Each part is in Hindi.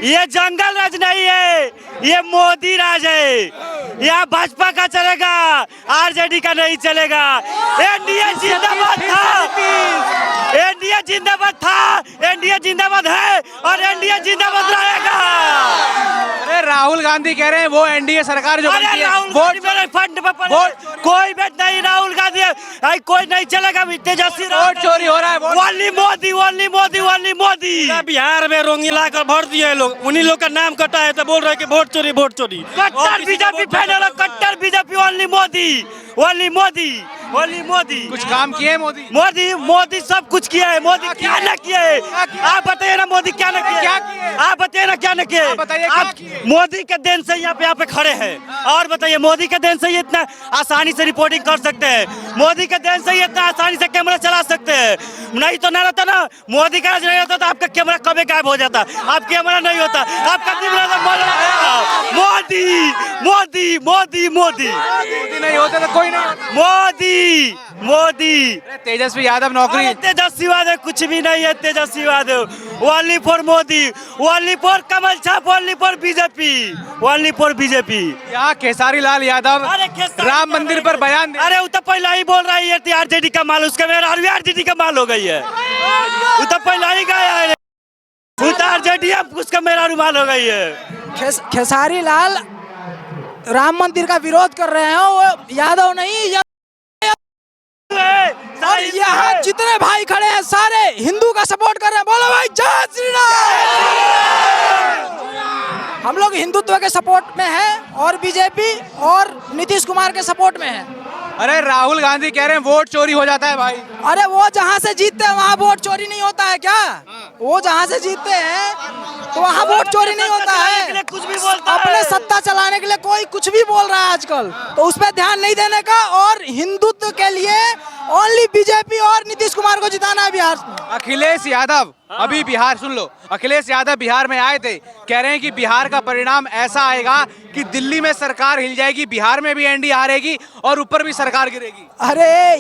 ये जंगल राज नहीं है, ये मोदी राज है। यहाँ भाजपा का चलेगा, आरजेडी का नहीं चलेगा। एनडीए जिंदाबाद था, एनडीए जिंदाबाद था, एनडीए जिंदाबाद है और एनडीए जिंदाबाद रहेगा। अरे राहुल गांधी कह रहे हैं वो एनडीए सरकार जो बनती है वोट मेरे फंड पे पड़े, कोई बेट नहीं राहुल गांधी, कोई नहीं चलेगा। तेजस्वी वोट चोरी हो रहा है। Only Modi, only Modi, only Modi. Bihar में रोंगीला कर भर दिए लोग, उन्हीं लोग का नाम कटा है तो बोल रहे हैं कि वोट चोरी, वोट चोरी। कट्टर बीजेपी फैनल, कट्टर BJP, only Modi, only Modi, only Modi. कुछ काम किए मोदी? मोदी मोदी सब कुछ किया है। मोदी क्या न किया है? आप बताइए ना, मोदी क्या न किया? आप बताइए ना क्या न किया? आप मोदी के देन से यहाँ पे खड़े हैं। और बताइए, मोदी के देन से ही इतना आसानी से रिपोर्टिंग कर सकते हैं, मोदी के देन से ही इतना आसानी से कैमरा चला सकते हैं। नहीं तो ना रहता ना, मोदी का नहीं होता तो आपका कैमरा कभी गायब हो जाता। आप कैमरा नहीं होता, आपका मोदी मोदी मोदी मोदी नहीं होता तो कोई नहीं। मोदी मोदी। तेजस्वी यादव नौकरी, तेजस्वी यादव कुछ भी नहीं है। Tejashwi Yadav only for Modi, only for कमल छाप, only for BJP, only for BJP. यहाँ खेसारी लाल यादव राम मंदिर पर बयान दे। अरे वो तो पहले ही बोल रहा है आरजेडी का माल, उसका मेरा आरजेडी का माल हो गई है। वो तो पहले ही गया है, आरजेडी उसका मेरा रुमाल हो गई है। खेसारी लाल राम मंदिर का विरोध कर रहे हैं, वो यादव नहीं। और यहाँ जितने भाई खड़े हैं सारे हिंदू का सपोर्ट कर रहे हैं। बोलो भाई जय श्री राम। हम लोग हिंदुत्व के सपोर्ट में हैं और बीजेपी और नीतीश कुमार के सपोर्ट में हैं। अरे राहुल गांधी कह रहे हैं वोट चोरी हो जाता है भाई। अरे वो जहाँ से जीतते हैं वहाँ वोट चोरी नहीं होता है क्या? वो जहाँ से जीतते हैं तो वहाँ वोट चोरी नहीं होता है। कुछ भी बोलता है। अपने सत्ता चलाने के लिए कोई कुछ भी बोल रहा है आजकल, तो उस पर ध्यान नहीं देने का। और हिंदुत्व के लिए ओनली बीजेपी और नीतीश कुमार को जिताना है बिहार में। अखिलेश यादव अभी बिहार, सुन लो, अखिलेश यादव बिहार में आए थे, कह रहे हैं कि बिहार का परिणाम ऐसा आएगा कि दिल्ली में सरकार हिल जाएगी, बिहार में भी एनडीए हारेगी और ऊपर भी सरकार गिरेगी। अरे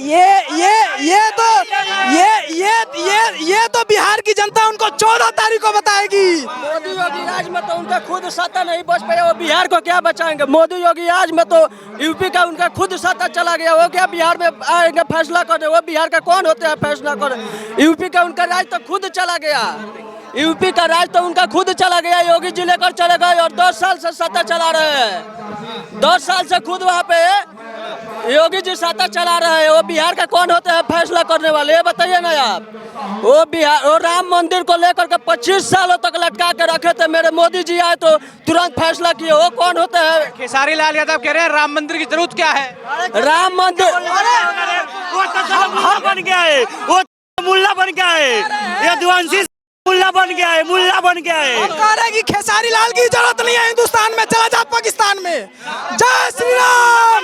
ये तो बिहार की जनता उनको 14 तारीख को बताएगी। मोदी योगी राज में तो उनका खुद सत्ता नहीं बच पाया, वो बिहार को क्या बचाएंगे? मोदी योगी राज में तो यूपी का उनका खुद सत्ता चला गया, वो क्या बिहार में आएंगे फैसला करने? वो बिहार का कौन होते हैं फैसला करने? यूपी का उनका राज तो खुद चला गया, यूपी का राज तो उनका खुद चला गया। योगी जी लेकर चले गए और 10 साल से सत्ता चला रहे हैं। 10 साल से खुद वहाँ पे योगी जी सत्ता चला रहे हैं। वो बिहार का कौन होते हैं फैसला करने वाले? ये बताइए ना आप। वो बिहार, वो राम मंदिर को लेकर के 25 सालों तक लटका के रखे थे, मेरे मोदी जी आए तो तुरंत फैसला किए। वो कौन होते हैं? खेसारी लाल यादव कह रहे हैं राम मंदिर की जरूरत क्या है? राम मंदिर वो तो बन गया है, वो मुल्ला बन गया है, यदुवंशी मुल्ला बन गया है, मुल्ला बन गया है। कह रहे हैं कि खेसारी लाल की जरूरत नहीं है हिंदुस्तान में, चला जा पाकिस्तान में। जय श्री राम।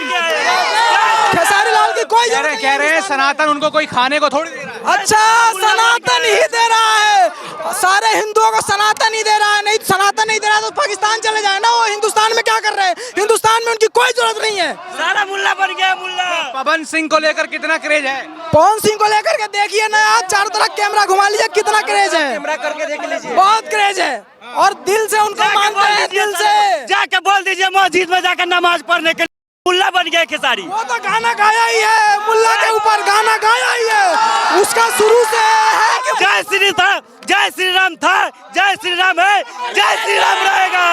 खेसारी लाल की कोई कह रहे हैं सनातन उनको कोई खाने को थोड़ी दे रहा है। अच्छा, सनातन ही दे रहा है, सारे हिंदुओं को सनातन ही दे रहा है। नहीं सनातन नहीं दे रहा तो पाकिस्तान चले जाए ना। वो हिंदुस्तान में क्या कर रहे हैं? हिंदुस्तान में उनकी कोई जरूरत नहीं है, सारा मुल्ला बन गया है, मुल्ला। पवन सिंह को लेकर कितना क्रेज है? पवन सिंह को लेकर के देखिए ना, आज चारों तरफ कैमरा घुमा लीजिए, कितना क्रेज है, करके देख लीजिए, बहुत क्रेज है। और दिल से उनको मानते हैं, दिल से। जाके बोल दीजिए मस्जिद में जाकर नमाज पढ़ने के लिए मुल्ला बन गया खेसारी। वो तो गाना गाया ही है, मुल्ला के ऊपर गाना गाया ही है, उसका शुरू से है कि जय श्री राम, जय श्री राम था, जय श्री राम है, जय श्री राम रहेगा।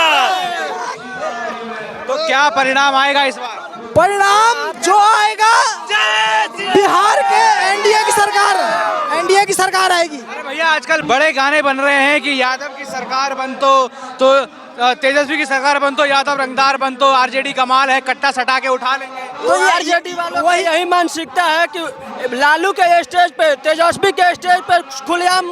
तो क्या परिणाम आएगा इस बार? परिणाम जो आएगा, बिहार के एनडीए की सरकार, एनडीए की सरकार आएगी। अरे भैया आजकल बड़े गाने बन रहे हैं कि यादव की सरकार बन तो तेजस्वी की सरकार बन तो यादव रंगदार बन तो आरजेडी कमाल है, कट्टा सटा के उठा लेंगे। तो आरजेडी वालों वही यही मानसिकता है कि लालू के स्टेज पे, तेजस्वी के स्टेज पे खुलेआम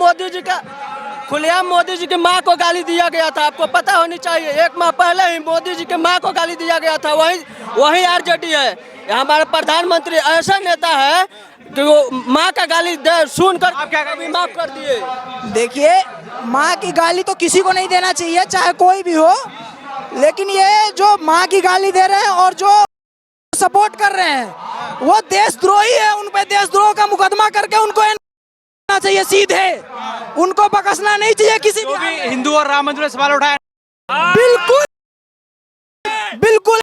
मोदी जी की माँ को गाली दिया गया था। आपको पता होनी चाहिए, 1 माह पहले ही मोदी जी की माँ को गाली दिया गया था। वही आरजेडी है। हमारे प्रधानमंत्री ऐसा नेता है कि वो माँ का गाली सुनकर आप क्या कभी माफ कर दिए। देखिए, माँ की गाली तो किसी को नहीं देना चाहिए, चाहे कोई भी हो, लेकिन ये जो माँ की गाली दे रहे हैं और जो सपोर्ट कर रहे हैं वो देशद्रोही है। उन पे देशद्रोह का मुकदमा करके उनको चाहिए सीधे, उनको बकसना नहीं चाहिए किसी जो भी भी हिंदू और राम मंदिर में सवाल उठाए, बिल्कुल बिल्कुल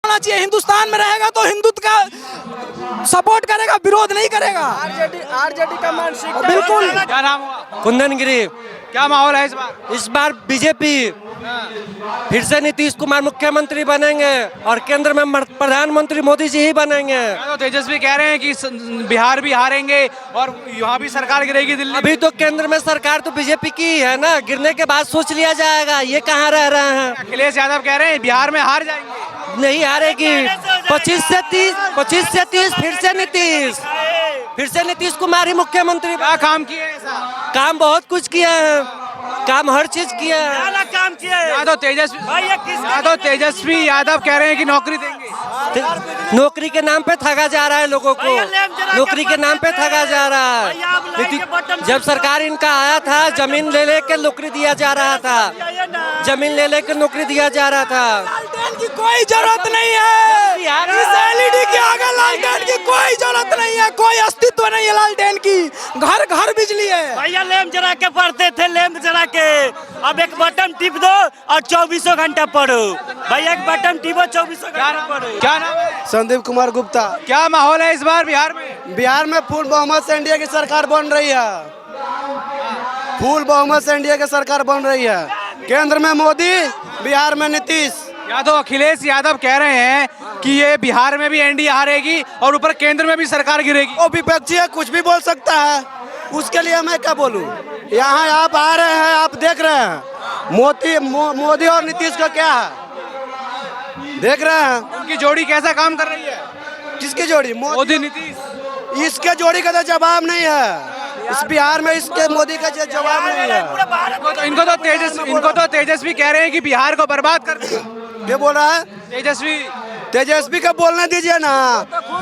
होना चाहिए। हिंदुस्तान में रहेगा तो हिंदुत्व का सपोर्ट करेगा, विरोध नहीं करेगा। आरजेडी का मानसिकता बिल्कुल। क्या नाम हुआ? कुंदनगिरी। क्या माहौल है इस बार? इस बार बीजेपी फिर से नीतीश कुमार मुख्यमंत्री बनेंगे और केंद्र में प्रधानमंत्री मोदी जी ही बनेंगे। तो तेजस्वी कह रहे हैं कि बिहार भी हारेंगे और यहाँ भी सरकार गिरेगी दिल्ली। अभी तो केंद्र में सरकार तो बीजेपी की ही है ना, गिरने के बाद सोच लिया जाएगा। ये कहाँ रह रहे हैं? अखिलेश यादव कह रहे हैं बिहार में हार जाएंगे। नहीं हारेगी। 25 से 30 फिर से नीतीश कुमार ही मुख्यमंत्री। क्या काम किए हैं ऐसा? काम बहुत कुछ किया है, काम हर चीज किया है। काम किया है। या तो तेजस्वी यादव कह रहे हैं कि नौकरी देंगे। नौकरी के नाम पे ठगा जा रहा है लोगों को, नौकरी के नाम पे ठगा जा रहा है। जब सरकार इनका आया था, जमीन ले लेकर नौकरी दिया जा रहा था, जमीन ले लेकर नौकरी दिया जा रहा था। लालटेन की कोई जरूरत नहीं है, इस एलईडी के आगे लालटेन की कोई जरूरत नहीं है, कोई अस्तित्व नहीं है लालटेन की। घर घर बिजली है। भैया लैंप जला के पढ़ते थे, लैंप जला के। अब एक बटन टिप दो और 24 घंटा पढ़ो। भैया एक बटन टिपो, 24 घंटा पढ़ो। क्या नाम है? संदीप कुमार गुप्ता। क्या माहौल है इस बार बिहार में? बिहार में फुल बहुमत से एनडीए की सरकार बन रही है, फुल बहुमत से एनडीए की सरकार बन रही है। केंद्र में मोदी, बिहार में नीतीश। या तो अखिलेश यादव कह रहे हैं कि ये बिहार में भी एनडीए हारेगी और ऊपर केंद्र में भी सरकार गिरेगी। वो विपक्षी है, कुछ भी बोल सकता है, उसके लिए मैं क्या बोलूं। यहाँ आप आ रहे हैं, आप देख रहे हैं मोदी और नीतीश का क्या है, देख रहे हैं उनकी जोड़ी कैसा काम कर रही है? किसकी जोड़ी? मोदी नीतीश। इसके जोड़ी का तो जवाब नहीं है इस बिहार में, इसके मोदी का जवाब नहीं है। इनको तो तेजस्वी कह रहे हैं कि बिहार को बर्बाद कर दिया। क्या बोल रहा है? तेजस्वी का बोलने दीजिए ना,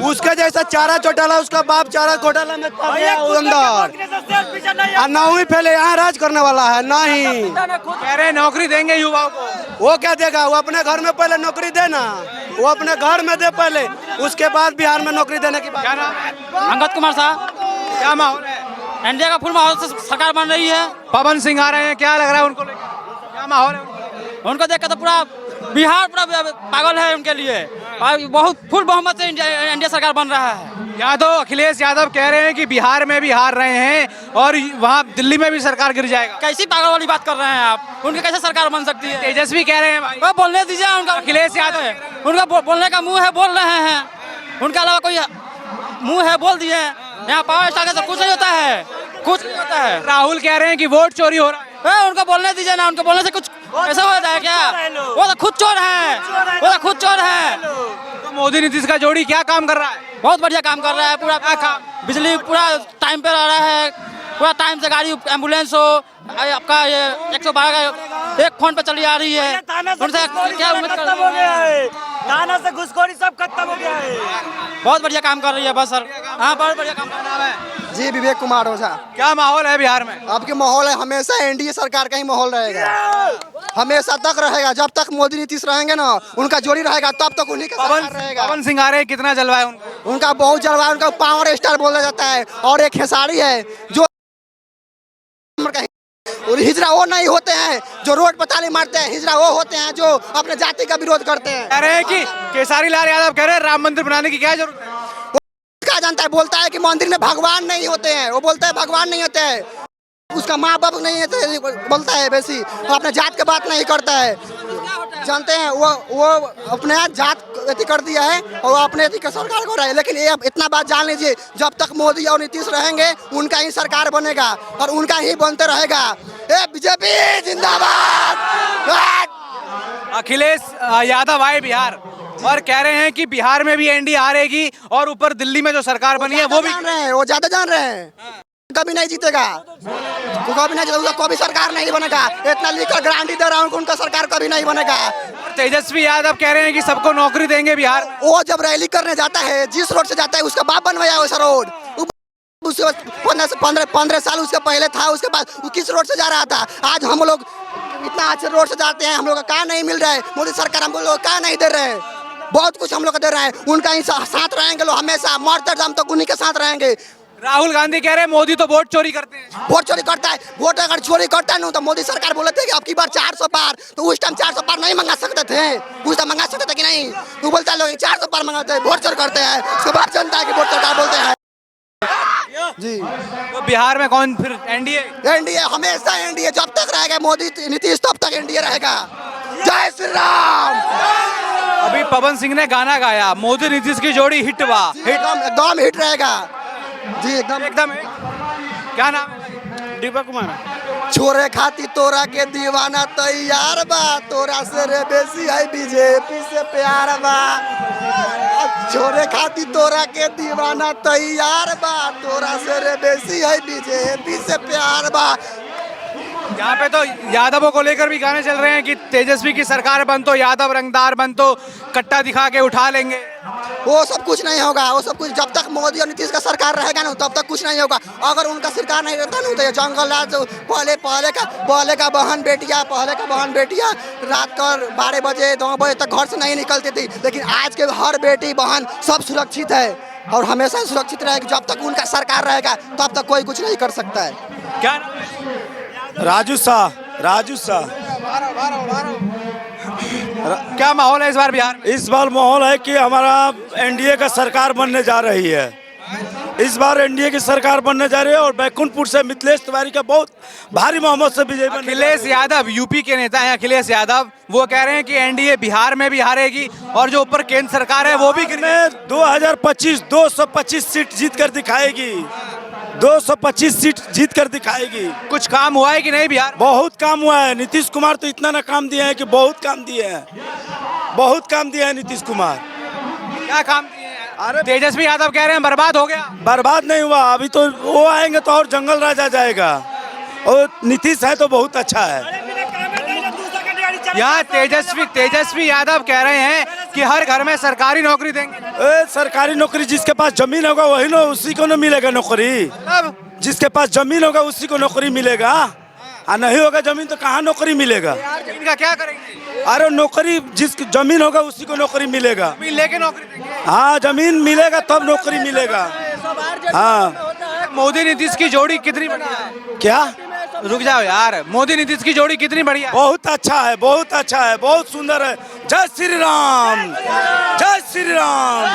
उसके जैसा चारा चौटाला, उसका बाप चारा घोटाला में पड़ गया अंदर, और 9वीं फैले यहाँ राज करने वाला है। नहीं, कह रहे हैं नौकरी देंगे युवाओं को। वो क्या देगा? वो अपने घर में पहले नौकरी देना, वो अपने घर में दे पहले, उसके बाद बिहार में नौकरी देने की बात। क्या नाम है? अंगद कुमार साहब। क्या माहौल है? एनडीए का फुल माहौल से सरकार बन रही है। पवन सिंह आ रहे हैं, क्या लग रहा है उनको लेकर? क्या माहौल है उनको देख कर तो पूरा बिहार पूरा पागल है उनके लिए। और बहुत फुल बहुमत से एनडीए सरकार बन रहा है। या तो अखिलेश यादव कह रहे हैं कि बिहार में भी हार रहे हैं और वहाँ दिल्ली में भी सरकार गिर जाएगा। कैसी पागल वाली बात कर रहे हैं आप? उनकी कैसे सरकार बन सकती है? तेजस्वी कह रहे हैं भाई। वो बोलने दीजिए उनका। अखिलेश यादव उनका बोलने का मुंह है, बोल रहे हैं। उनके अलावा कोई मुंह है, बोल दिए। यहाँ पावर स्टार का कुछ नहीं होता है, कुछ नहीं होता है। राहुल कह रहे हैं कि वोट चोरी हो रहा है। उनको बोलने दीजिए ना, उनको बोलने से कुछ ऐसा हो जाता है क्या? वो तो खुद चोर है, वो तो खुद चोर है। तो मोदी नीतीश का जोड़ी क्या काम कर रहा है? बहुत बढ़िया काम कर रहा है। पूरा बिजली पूरा टाइम पे आ रहा है, पूरा टाइम से गाड़ी एम्बुलेंस हो, आपका ये 112 का एक फोन पे चली आ रही है। उनसे क्या उम्मीद कर खत्म हो गया है, थाना से घुसखोरी सब खत्म हो गया है। बहुत बढ़िया काम कर रही है बस सर। हाँ, बहुत बढ़िया काम कर रहा है। जी, विवेक कुमार ओझा। क्या माहौल है बिहार में? आपके माहौल है, हमेशा एनडीए सरकार का ही माहौल रहेगा, हमेशा तक रहेगा। जब तक मोदी नीतीश रहेंगे ना, उनका जोड़ी रहेगा, तब तक उन्हीं का सरकार रहेगा। पवन सिंह आ रहे हैं, कितना जलवा है उनको? उनका बहुत जलवा, उनका पावर स्टार बोला जाता है। और एक खेसारी है जो और हिजरा वो नहीं होते हैं जो रोड पर ताली मारते हैं, हिजरा वो होते हैं जो अपने जाति का विरोध करते हैं। कह रहे हैं कि केसारी लाल यादव कह रहे हैं राम मंदिर बनाने की क्या जरूरत है? क्या जानता है? बोलता है कि मंदिर में भगवान नहीं होते हैं, वो बोलता है भगवान नहीं होते हैं, उसका माँ बाप नहीं है, बोलता है वैसी, वो अपने जात की बात नहीं करता है। जानते हैं वो अपने जात अति कर दिया है और वो अपने अति का सरकार को रहा है। लेकिन ये इतना बात जान लीजिए, जब तक मोदी और नीतीश रहेंगे उनका ही सरकार बनेगा और उनका ही बनते रहेगा। बीजेपी जिंदाबाद। अखिलेश यादव आए बिहार और कह रहे हैं कि बिहार में भी एनडीए हारेगी और ऊपर दिल्ली में जो सरकार बनी है वो भी जान रहे हैं, वो ज्यादा जान रहे हैं। कभी नहीं जीतेगा, कभी नहीं जीतेगा, कभी सरकार नहीं बनेगा। इतना लिखकर गारंटी दे रहा हूँ, उनका सरकार कभी नहीं बनेगा। तेजस्वी यादव कह रहे हैं कि सबको नौकरी देंगे बिहार। वो जब रैली करने जाता है, जिस रोड से जाता है, उसका बाप बनवाया वैसा रोड। 15 साल उसके पहले था, उसके बाद वो किस रोड से जा रहा था। आज हम लोग इतना अच्छे रोड से जाते हैं, हम लोग का नहीं मिल रहा है। मोदी सरकार हम लोग का नहीं दे रहे हैं, बहुत कुछ हम लोग को दे रहे हैं। उनका ही साथ रहेंगे लोग, हमेशा मरते दम तक उन्हीं के साथ रहेंगे। राहुल गांधी कह रहे हैं मोदी तो वोट चोरी करते हैं। वोट चोरी करता है। वोट अगर चोरी करता है ना तो मोदी सरकार बोले थे कि अब की बार 400 पार, तो उस टाइम 400 पार नहीं मंगा सकते थे, उस टाइम मंगा सकते थे कि नहीं? तो बोलता है लोग 400 पार मंगाते हैं, वोट चोर करते हैं। उसके बाद जनता है कि वोट सरकार बोलते हैं जी। तो बिहार में कौन फिर एनडीए? एनडीए हमेशा एनडीए, जब तक रहेगा मोदी नीतीश तब तक एनडीए रहेगा। जय श्री राम। अभी पवन सिंह ने गाना गाया, मोदी नीतीश की जोड़ी हिट हुआ। एकदम हिट रहेगा जी, एकदम एकदम क्या नाम है? दीपक कुमार। छोरे खाती तोरा के दीवाना तैयार बा, तोरा से रे बेसी है बीजेपी से प्यार बा। छोरे खाती तोरा के दीवाना तैयार बा, तोरा से रे बेसी है बीजेपी से प्यार बा। यहाँ पे तो यादवों को लेकर भी गाने चल रहे हैं कि तेजस्वी की सरकार बन तो यादव रंगदार बन तो कट्टा दिखा के उठा लेंगे। वो सब कुछ नहीं होगा, वो सब कुछ जब तक मोदी और नीतीश का सरकार रहेगा ना तब तक कुछ नहीं होगा। अगर उनका सरकार नहीं रहता ना तो ये जंगल राज पहले का बहन बेटियां रात को 12 बजे 2 बजे तक घर से नहीं निकलती थी, लेकिन आज के हर बेटी बहन सब सुरक्षित है और हमेशा सुरक्षित रहेगी। जब तक उनका सरकार रहेगा तब तक कोई कुछ नहीं कर सकता है। क्या राजू शाह। क्या माहौल है इस बार बिहार में? इस बार माहौल है कि हमारा एनडीए का सरकार बनने जा रही है। इस बार एनडीए की सरकार बनने जा रही है और बैकुंठपुर से मिथिलेश तिवारी का बहुत भारी मोहम्मद से विजय। अखिलेश यादव यूपी के नेता हैं, अखिलेश यादव, वो कह रहे हैं कि एनडीए बिहार में भी हारेगी और जो ऊपर केंद्र सरकार है वो भी 2025 225 सीट जीत कर दिखाएगी। 225 सीट जीत कर दिखाएगी। कुछ काम हुआ है कि नहीं बिहार? बहुत काम हुआ है। नीतीश कुमार तो इतना ना काम दिए हैं कि बहुत काम दिए हैं, बहुत काम दिया है नीतीश कुमार। क्या काम दिए हैं? अरे तेजस्वी यादव कह रहे हैं बर्बाद हो गया। बर्बाद नहीं हुआ, अभी तो वो आएंगे तो और जंगल राज आ जाएगा। और नीतीश है तो बहुत अच्छा है। यहाँ तेजस्वी यादव कह रहे हैं कि हर घर में सरकारी नौकरी देंगे। सरकारी नौकरी जिसके पास जमीन होगा वही ना, उसी को ना मिलेगा नौकरी। जिसके पास जमीन होगा उसी को नौकरी मिलेगा, और नहीं होगा जमीन तो कहाँ नौकरी मिलेगा? जमीन का क्या करेंगे? अरे नौकरी जिस जमीन होगा उसी को नौकरी मिलेगा। जमीन लेके नौकरी देंगे? हाँ, जमीन मिलेगा तब नौकरी मिलेगा। हाँ, मोदी नीतीश की जोड़ी कितनी बढ़िया है? क्या? रुक जाओ यार, मोदी नीतीश की जोड़ी कितनी बढ़िया है? बहुत अच्छा है, बहुत अच्छा है, बहुत सुंदर है। जय श्री राम, जय श्री राम।